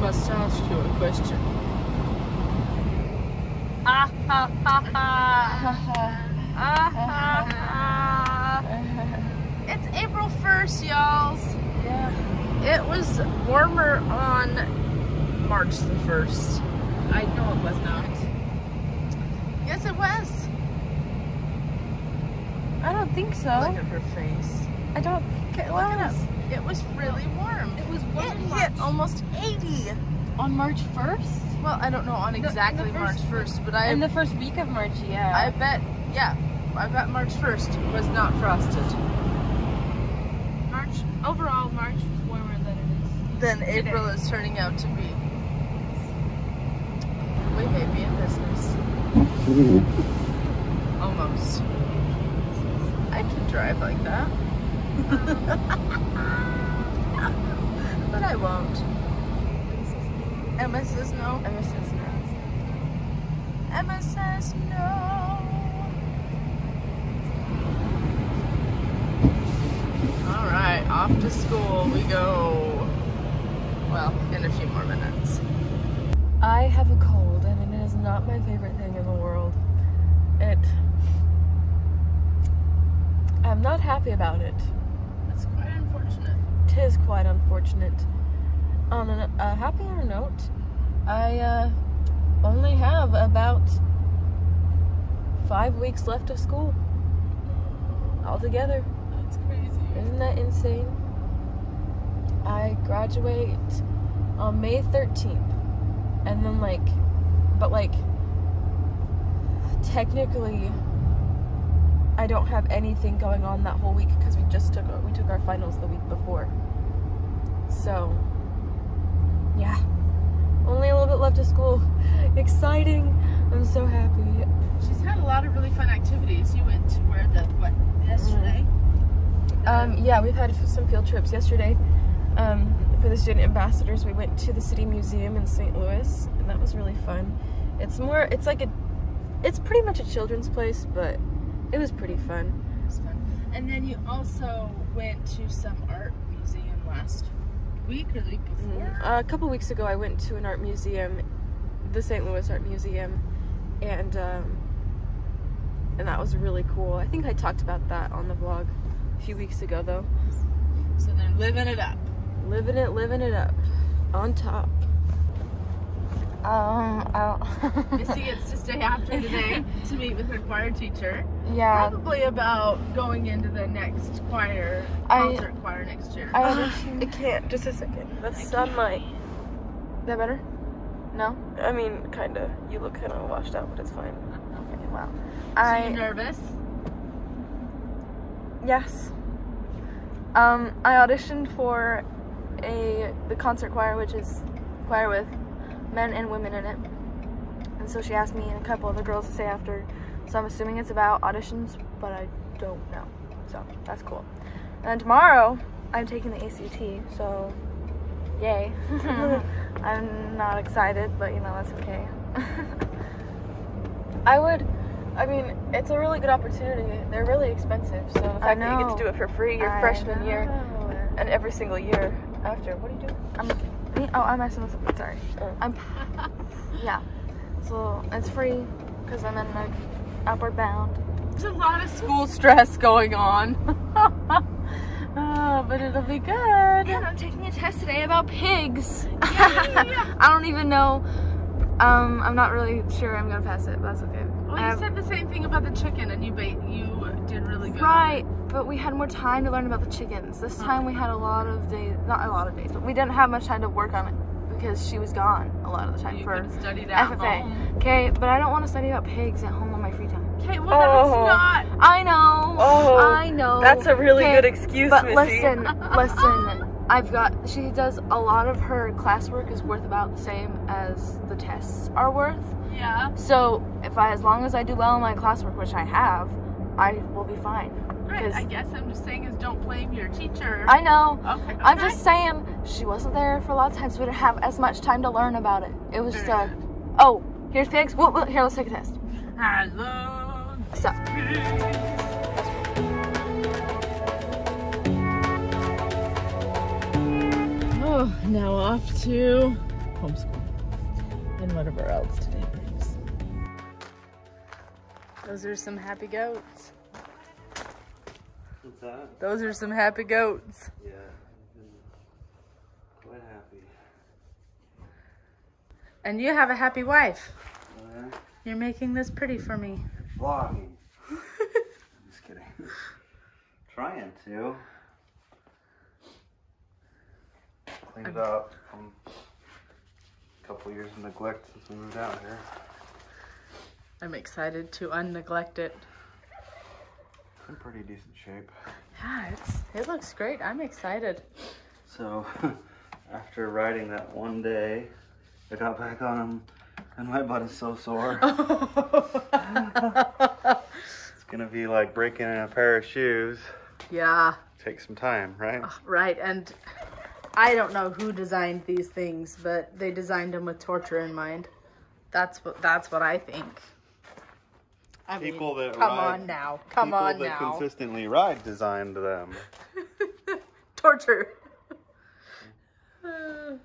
must ask you a question. Ah ha ha ha. Ah ha ha. It's April 1st, y'all. Yeah. It was warmer on March the 1st. I know it was not. Yes, it was. I don't think so. Look at her face. I don't think it was. It was really warm. It was warm It in March. hit almost 80. On March 1st? Well, I don't know on exactly March 1st, but in the first week of March, yeah. I bet March 1st was not frosted. Overall, March was warmer than it is Than today. April is turning out to be. We may be in business. Almost. I can drive like that. But I won't. Emma says no. Emma says no. Emma says no. Alright, off to school we go. Well, in a few more minutes. I have a cold and it is not my favorite thing in the world. I'm not happy about it. It's quite unfortunate. It is quite unfortunate. On a happier note, I only have about 5 weeks left of school altogether. That's crazy. Isn't that insane? I graduate on May 13th, and then technically I don't have anything going on that whole week because we took our finals the week before. So yeah, only a little bit left of school. Exciting! I'm so happy. She's had a lot of really fun activities. You went to yesterday? Yeah, we've had some field trips yesterday. For the student ambassadors, we went to the City Museum in St. Louis, and that was really fun. It's pretty much a children's place, but it was pretty fun. It was fun. And then you also went to some art museum last week or the week before? A couple weeks ago, I went to an art museum, the St. Louis Art Museum, and that was really cool. I think I talked about that on the vlog a few weeks ago, though. So they're living it up. Living it up. On top. Missy gets to stay after today to meet with her choir teacher. Yeah. Probably about going into the next concert choir next year. I can't. Just a second. The sunlight. Is that better? No? I mean, kinda. You look kinda washed out, but it's fine. Okay, wow. Are you nervous? Yes. I auditioned for the concert choir, which is a choir with men and women in it. And so she asked me and a couple of the girls to stay after. So I'm assuming it's about auditions, but I don't know. So that's cool. And then tomorrow, I'm taking the ACT, so yay. I'm not excited, but you know, that's okay. I mean, it's a really good opportunity. They're really expensive, so the fact that you get to do it for free your freshman year and every single year after. What are you doing? I'm messing with it. Sorry. Yeah. So it's free because I'm in Outward Bound. There's a lot of school stress going on. Oh, but it'll be good. And I'm taking a test today about pigs. I don't even know. I'm not really sure I'm gonna pass it, but that's okay. Well, you said the same thing about the chicken, and you did really good. Right, but we had more time to learn about the chickens. This time we had a lot of days, not a lot of days, but we didn't have much time to work on it because she was gone a lot of the time for studied at FFA. Home. Okay, but I don't want to study about pigs at home on my free time. Okay, well that's not. I know. Oh, I know. That's a really good excuse, but Missy. listen. She does a lot of her classwork is worth about the same as the tests are worth. Yeah. So as long as I do well in my classwork, which I have, I will be fine. Right. I guess I'm just saying is don't blame your teacher. I know. Okay. I'm just saying she wasn't there for a lot of times. So we didn't have as much time to learn about it. It was just oh, here's pigs. Here, let's take a test. Hello. So. Oh, now off to homeschool. And whatever else today brings. Those are some happy goats. What's that? Those are some happy goats. Yeah, I've been quite happy. And you have a happy wife. Oh, yeah? You're making this pretty for me. Vlogging. I'm just kidding. Trying to. Cleaned it up from a couple years of neglect since we moved out here. I'm excited to unneglect it. It's in pretty decent shape. Yeah, it looks great. I'm excited. So, after riding that one day, I got back on him, and my butt is so sore. It's gonna be like breaking in a pair of shoes. Yeah. Take some time, right? Right, and I don't know who designed these things, but they designed them with torture in mind. That's what I think. I mean, People that come ride, on now. Come on People that now. consistently ride designed them. Torture. The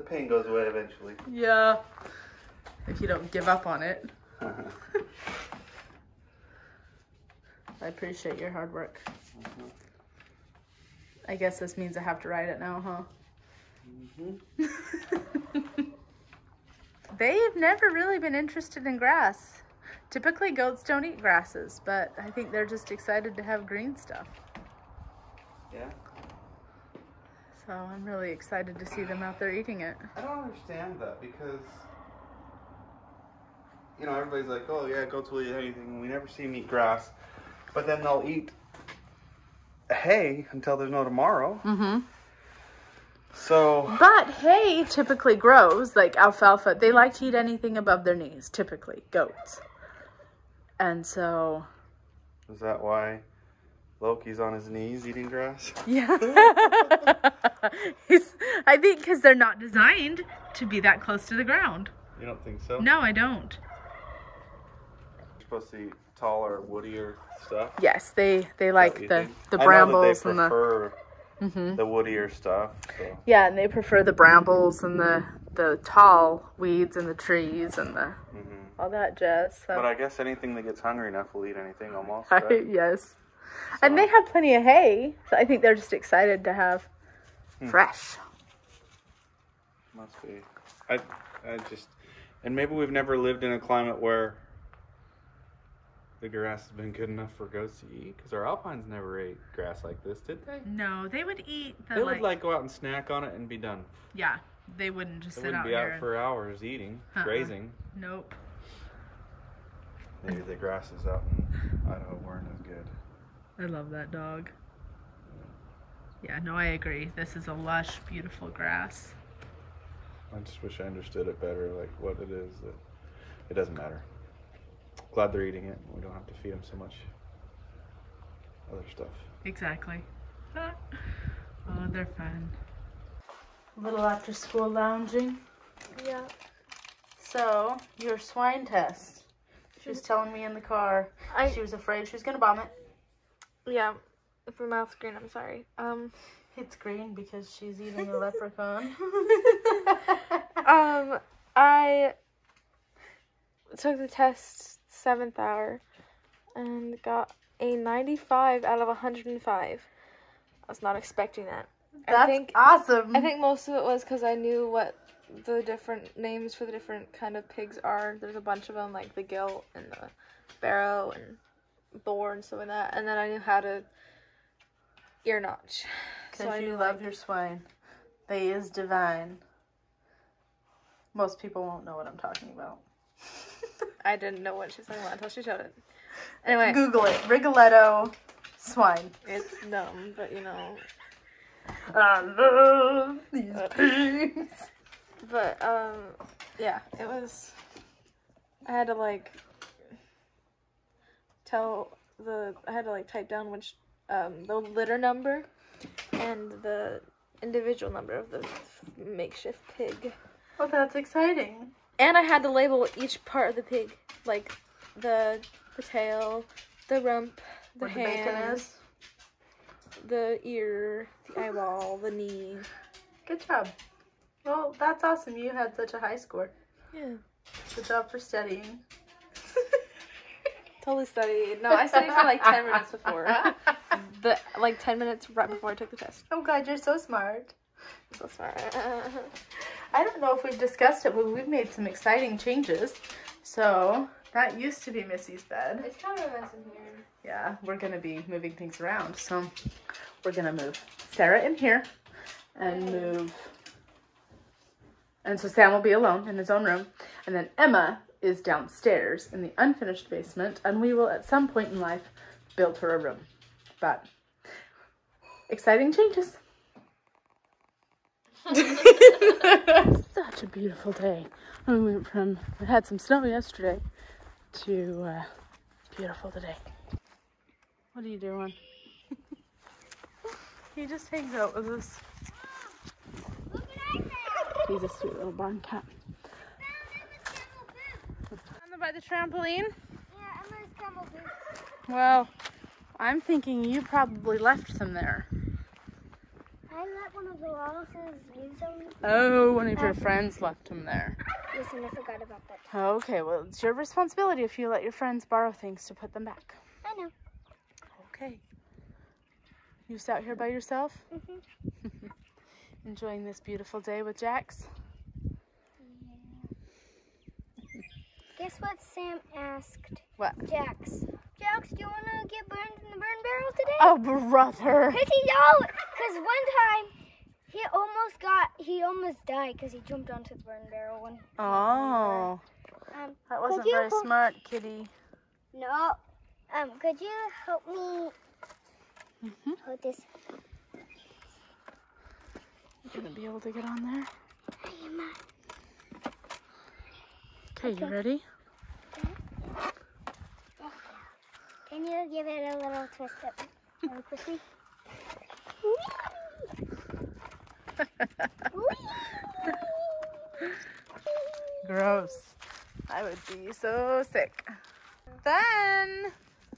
pain goes away eventually. Yeah. If you don't give up on it. I appreciate your hard work. I guess this means I have to ride it now, huh? They've never really been interested in grass. Typically, goats don't eat grasses, but I think they're just excited to have green stuff. Yeah. So I'm really excited to see them out there eating it. I don't understand that because, you know, everybody's like, oh yeah, goats will eat anything, and we never see them eat grass. But then they'll eat hay until there's no tomorrow. Mm-hmm. So. But hay typically grows, like alfalfa. They like to eat anything above their knees, typically, goats. And so. Is that why Loki's on his knees eating grass? Yeah. I think because they're not designed to be that close to the ground. You don't think so? No, I don't. You're supposed to eat taller, woodier stuff? Yes, they like the I brambles know that they prefer the woodier stuff. So. Yeah, and they prefer the brambles and the tall weeds and the trees and the all that jazz. So. But I guess anything that gets hungry enough will eat anything almost. Right? Yes. So. And they have plenty of hay, so I think they're just excited to have fresh. Must be. I just, and maybe we've never lived in a climate where the grass has been good enough for goats to eat, because our alpines never ate grass like this, did they? No, they would eat the They would like go out and snack on it and be done. Yeah, they wouldn't just They sit wouldn't out be here. out for hours eating, grazing. Nope. Maybe the grasses out in Idaho weren't as good. I love that dog. Yeah, no, I agree. This is a lush, beautiful grass. I just wish I understood it better, like what it is. That it doesn't matter. Glad they're eating it. We don't have to feed them so much other stuff. Exactly. Oh, they're fun. A little after school lounging. Yeah. So, your swine test. She was telling me in the car she was afraid she was going to vomit. Yeah. If my mouth's green, I'm sorry. It's green because she's eating a leprechaun. I took the test 7th hour and got a 95 out of 105. I was not expecting that. That's awesome. I think most of it was because I knew what the different names for the different kind of pigs are. There's a bunch of them, like the gilt and the barrow and boar and stuff like that. And then I knew how to ear notch. Because you love your swine. They is divine. Most people won't know what I'm talking about. I didn't know what she was talking about until she showed it. Anyway. Google it. Rigoletto swine. It's dumb, but you know. I love these pigs. But, yeah, it was, I had to, like, type down which, the litter number and the individual number of the makeshift pig. Oh, that's exciting. And I had to label each part of the pig, like, the tail, the rump, the hand, the bacon is. The ear, the eyeball, the knee. Good job. Well, that's awesome. You had such a high score. Yeah. Good job for studying. Totally studied. No, I studied for like 10 minutes before. Like 10 minutes right before I took the test. I'm glad you're so smart. So smart. I don't know if we've discussed it, but we've made some exciting changes. So that used to be Missy's bed. It's kind of a mess in here. Yeah, we're going to be moving things around. So we're going to move Sarah in here and move. And so Sam will be alone in his own room. And then Emma is downstairs in the unfinished basement. And we will, at some point in life, build her a room. But exciting changes. Such a beautiful day. We went from, we had some snow yesterday to beautiful today. What are you doing? He just hangs out with us. He's a sweet little barn cat. By the trampoline? Yeah, Emma's camel boots. Well, I'm thinking you probably left them there. I let one of the Wallaces use them. Oh, one of your friends left them there. Yes, and I forgot about that. Okay, well, it's your responsibility if you let your friends borrow things to put them back. I know. Okay. You just out here by yourself? Mhm. Enjoying this beautiful day with Jax? Guess what Sam asked? What? Jax. Jax, do you want to get burned in the burn barrel today? Oh, brother. Because one time he almost died because he jumped onto the burn barrel. Oh. That wasn't very smart, kitty. No. Could you help me hold this? You're going to be able to get on there? I am not. Okay, you ready? Can you give it a little twist up really quickly? Gross. I would be so sick. Then,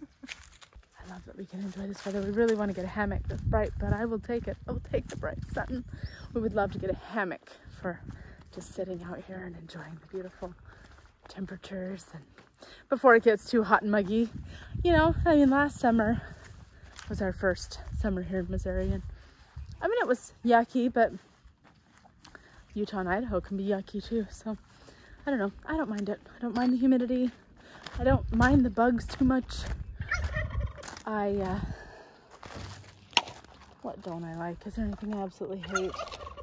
I love that we can enjoy this weather. We really want to get a hammock that's bright, but I will take it. I will take the bright sun. We would love to get a hammock for just sitting out here and enjoying the beautiful temperatures and before it gets too hot and muggy. You know, I mean, last summer was our first summer here in Missouri, and I mean, it was yucky, but Utah and Idaho can be yucky too, so I don't know. I don't mind it. I don't mind the humidity. I don't mind the bugs too much. What don't I like? Is there anything I absolutely hate?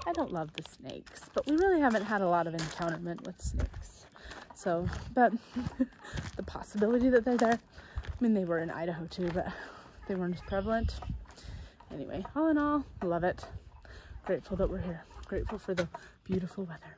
I don't love the snakes, but we really haven't had a lot of encounterment with snakes. So, but the possibility that they're there, I mean, they were in Idaho too, but they weren't as prevalent. Anyway, all in all, love it. Grateful that we're here. Grateful for the beautiful weather.